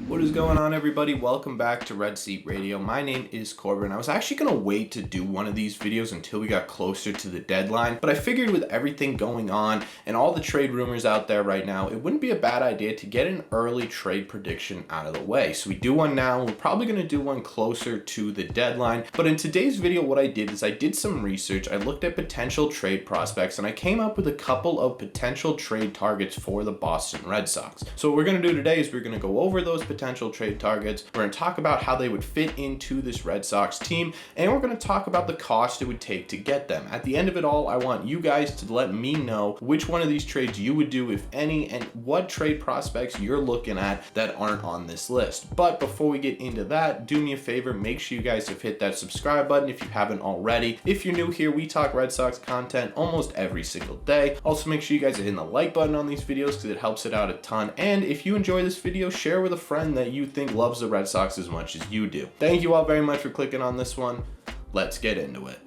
What is going on, everybody? Welcome back to Red Seat Radio. My name is Corbin. I was actually going to wait to do one of these videos until we got closer to the deadline, but I figured with everything going on and all the trade rumors out there right now, it wouldn't be a bad idea to get an early trade prediction out of the way. So we do one now. We're probably going to do one closer to the deadline. But in today's video, what I did is I did some research. I looked at potential trade prospects and I came up with a couple of potential trade targets for the Boston Red Sox. So what we're going to do today is we're going to go over those potential trade targets. We're going to talk about how they would fit into this Red Sox team, and we're going to talk about the cost it would take to get them. At the end of it all, I want you guys to let me know which one of these trades you would do, if any, and what trade prospects you're looking at that aren't on this list. But before we get into that, do me a favor, make sure you guys have hit that subscribe button if you haven't already. If you're new here, we talk Red Sox content almost every single day. Also, make sure you guys are hitting the like button on these videos because it helps it out a ton. And if you enjoy this video, share with a friend that you think loves the Red Sox as much as you do. Thank you all very much for clicking on this one. Let's get into it.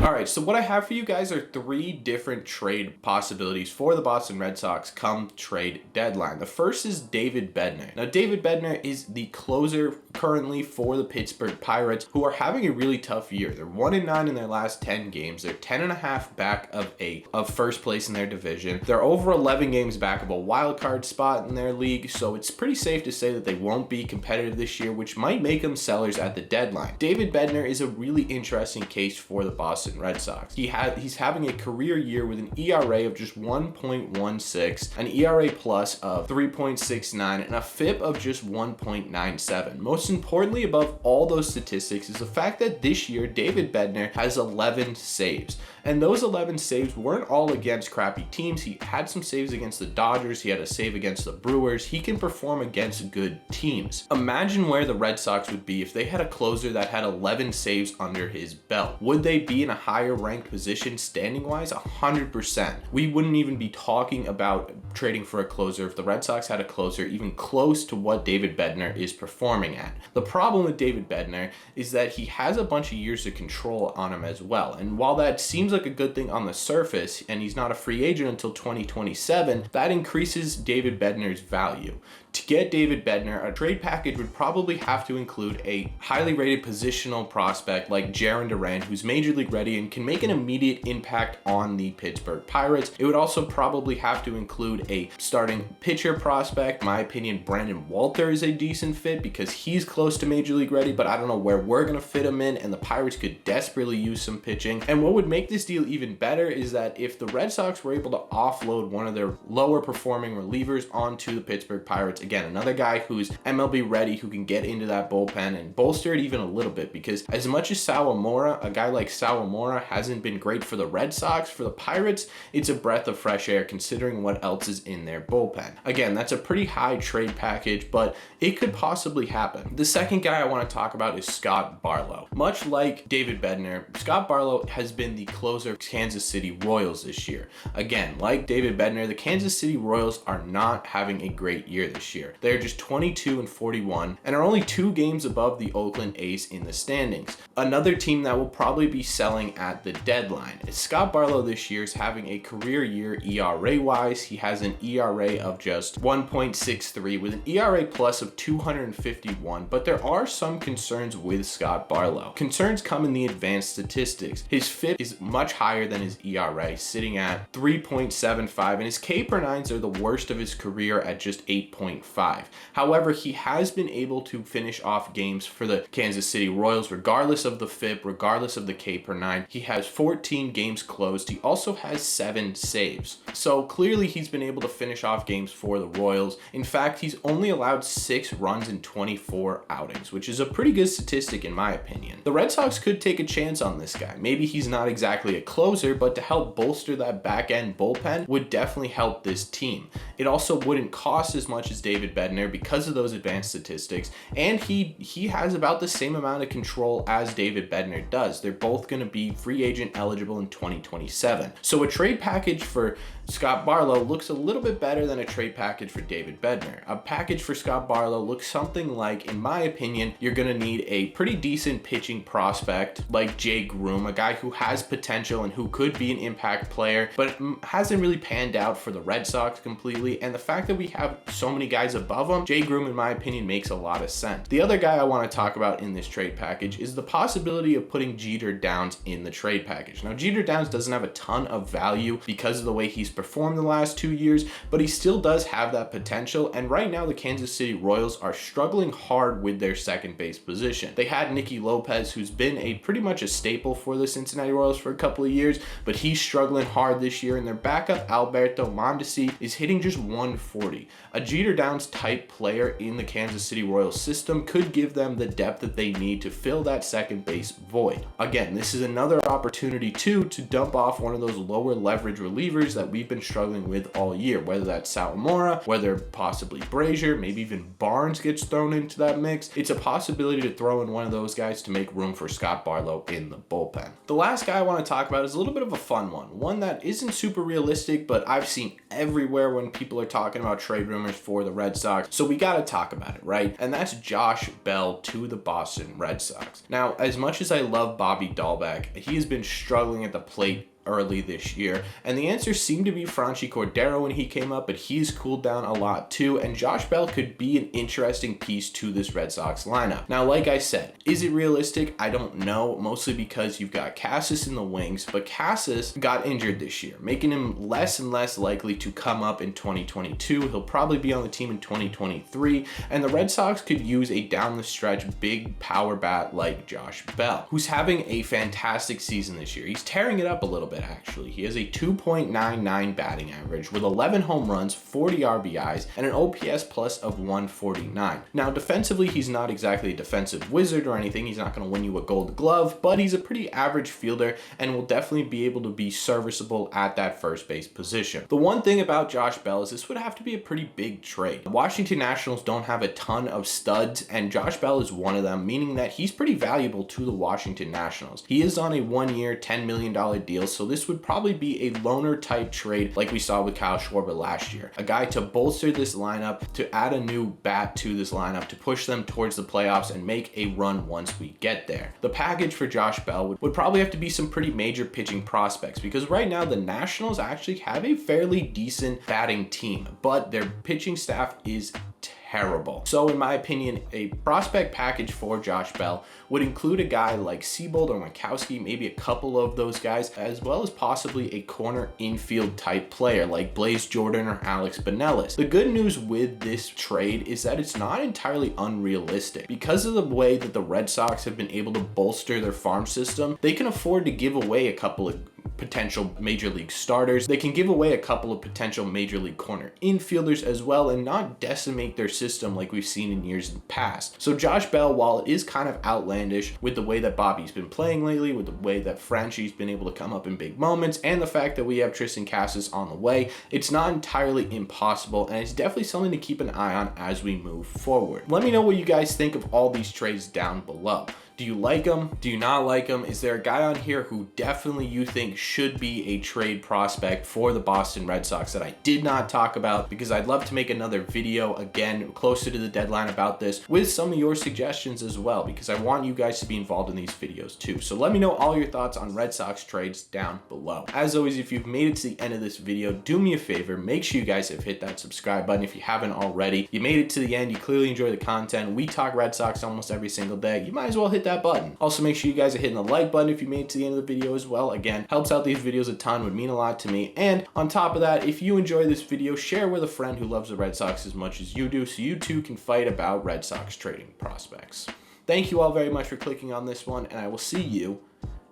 All right, so what I have for you guys are three different trade possibilities for the Boston Red Sox come trade deadline. The first is David Bedner. Now, David Bedner is the closer currently for the Pittsburgh Pirates, who are having a really tough year. They're 1-9 in their last 10 games. They're 10.5 back of first place in their division. They're over 11 games back of a wild card spot in their league, so it's pretty safe to say that they won't be competitive this year, which might make them sellers at the deadline. David Bedner is a really interesting case for the Boston Red Sox. He's having a career year with an ERA of just 1.16, an ERA plus of 3.69, and a FIP of just 1.97. Most importantly, above all those statistics is the fact that this year David Bedner has 11 saves. And those 11 saves weren't all against crappy teams. He had some saves against the Dodgers. He had a save against the Brewers. He can perform against good teams. Imagine where the Red Sox would be if they had a closer that had 11 saves under his belt. Would they be in a higher ranked position standing wise? 100%. We wouldn't even be talking about trading for a closer if the Red Sox had a closer even close to what David Bedner is performing at. The problem with David Bedner is that he has a bunch of years of control on him as well. And while that seems like a good thing on the surface, and he's not a free agent until 2027, that increases David Bedner's value. To get David Bedner, a trade package would probably have to include a highly rated positional prospect like Jarren Duran, who's major league ready and can make an immediate impact on the Pittsburgh Pirates. It would also probably have to include a starting pitcher prospect. In my opinion, Brandon Walter is a decent fit because he's close to major league ready, but I don't know where we're going to fit him in, and the Pirates could desperately use some pitching. And what would make this deal even better is that if the Red Sox were able to offload one of their lower performing relievers onto the Pittsburgh Pirates, again, another guy who's MLB ready, who can get into that bullpen and bolster it even a little bit, because as much as Sawamura, a guy like Sawamura hasn't been great for the Red Sox, for the Pirates, it's a breath of fresh air considering what else is in their bullpen. Again, that's a pretty high trade package, but it could possibly happen. The second guy I want to talk about is Scott Barlow. Much like David Bedner, Scott Barlow has been the closer of Kansas City Royals this year. Again, like David Bedner, the Kansas City Royals are not having a great year this year. They're just 22-41 and are only 2 games above the Oakland A's in the standings. Another team that will probably be selling at the deadline. Scott Barlow this year is having a career year ERA wise. He has an ERA of just 1.63 with an ERA plus of 251, but there are some concerns with Scott Barlow. Concerns come in the advanced statistics. His FIP is much higher than his ERA, sitting at 3.75, and his K/9s are the worst of his career at just 8.5. However, he has been able to finish off games for the Kansas City Royals regardless of the FIP, regardless of the K/9. He has 14 games closed. He also has 7 saves. So clearly he's been able to finish off games for the Royals. In fact, he's only allowed 6 runs in 24 outings, which is a pretty good statistic in my opinion. The Red Sox could take a chance on this guy. Maybe he's not exactly a closer, but to help bolster that back end bullpen would definitely help this team. It also wouldn't cost as much as David Bedner because of those advanced statistics, and he has about the same amount of control as David Bedner does. They're both going to be be free agent eligible in 2027. So a trade package for Scott Barlow looks a little bit better than a trade package for David Bedner. A package for Scott Barlow looks something like, in my opinion, you're going to need a pretty decent pitching prospect like Jay Groom, a guy who has potential and who could be an impact player, but hasn't really panned out for the Red Sox completely. And the fact that we have so many guys above him, Jay Groom, in my opinion, makes a lot of sense. The other guy I want to talk about in this trade package is the possibility of putting Jeter Downs in the trade package. Now, Jeter Downs doesn't have a ton of value because of the way he's performed the last 2 years, but he still does have that potential. And right now, the Kansas City Royals are struggling hard with their second base position. They had Nicky Lopez, who's been pretty much a staple for the Cincinnati Royals for a couple of years, but he's struggling hard this year. And their backup, Alberto Mondesi, is hitting just 140. A Jeter Downs type player in the Kansas City Royals system could give them the depth that they need to fill that second base void. Again, this is another opportunity too to dump off one of those lower leverage relievers that we've been struggling with all year, whether that's Sawamura, whether possibly Brazier, maybe even Barnes gets thrown into that mix. It's a possibility to throw in one of those guys to make room for Scott Barlow in the bullpen. The last guy I want to talk about is a little bit of a fun one that isn't super realistic, but I've seen everywhere when people are talking about trade rumors for the Red Sox, so we got to talk about it, right? And that's Josh Bell to the Boston Red Sox. Now, as much as I love Bobby Dahlbeck, he has been struggling at the plate early this year, and the answer seemed to be Franchy Cordero when he came up, but he's cooled down a lot too, and Josh Bell could be an interesting piece to this Red Sox lineup. Now, like I said, is it realistic? I don't know, mostly because you've got Casas in the wings, but Casas got injured this year, making him less and less likely to come up in 2022. He'll probably be on the team in 2023, and the Red Sox could use a down the stretch big power bat like Josh Bell, who's having a fantastic season this year. He's tearing it up a little bit. Actually, he has a 2.99 batting average with 11 home runs, 40 RBIs, and an OPS plus of 149. Now, defensively, he's not exactly a defensive wizard or anything. He's not going to win you a Gold Glove, but he's a pretty average fielder and will definitely be able to be serviceable at that first base position. The one thing about Josh Bell is this would have to be a pretty big trade. The Washington Nationals don't have a ton of studs, and Josh Bell is one of them, meaning that he's pretty valuable to the Washington Nationals. He is on a 1-year, $10 million deal, so this would probably be a loner type trade like we saw with Kyle Schwarber last year. A guy to bolster this lineup, to add a new bat to this lineup, to push them towards the playoffs and make a run once we get there. The package for Josh Bell would probably have to be some pretty major pitching prospects, because right now the Nationals actually have a fairly decent batting team, but their pitching staff is terrible. So in my opinion, a prospect package for Josh Bell would include a guy like Seabold or Winkowski, maybe a couple of those guys, as well as possibly a corner infield type player like Blaze Jordan or Alex Benelis. The good news with this trade is that it's not entirely unrealistic. Because of the way that the Red Sox have been able to bolster their farm system, they can afford to give away a couple of potential major league starters. They can give away a couple of potential major league corner infielders as well and not decimate their system like we've seen in years past. So Josh Bell, while it is kind of outlandish with the way that Bobby's been playing lately, with the way that Franchy's been able to come up in big moments, and the fact that we have Tristan Casas on the way, it's not entirely impossible, and it's definitely something to keep an eye on as we move forward. Let me know what you guys think of all these trades down below. Do you like them? Do you not like them? Is there a guy on here who definitely you think should be a trade prospect for the Boston Red Sox that I did not talk about? Because I'd love to make another video again closer to the deadline about this with some of your suggestions as well, because I want you guys to be involved in these videos too. So let me know all your thoughts on Red Sox trades down below. As always, if you've made it to the end of this video, do me a favor, make sure you guys have hit that subscribe button if you haven't already. You made it to the end, you clearly enjoy the content. We talk Red Sox almost every single day. You might as well hit that button. Also, make sure you guys are hitting the like button if you made it to the end of the video as well. Again, helps out these videos a ton, would mean a lot to me. And on top of that, if you enjoy this video, share with a friend who loves the Red Sox as much as you do, so you too can fight about Red Sox trading prospects. Thank you all very much for clicking on this one, and I will see you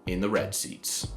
in the red seats.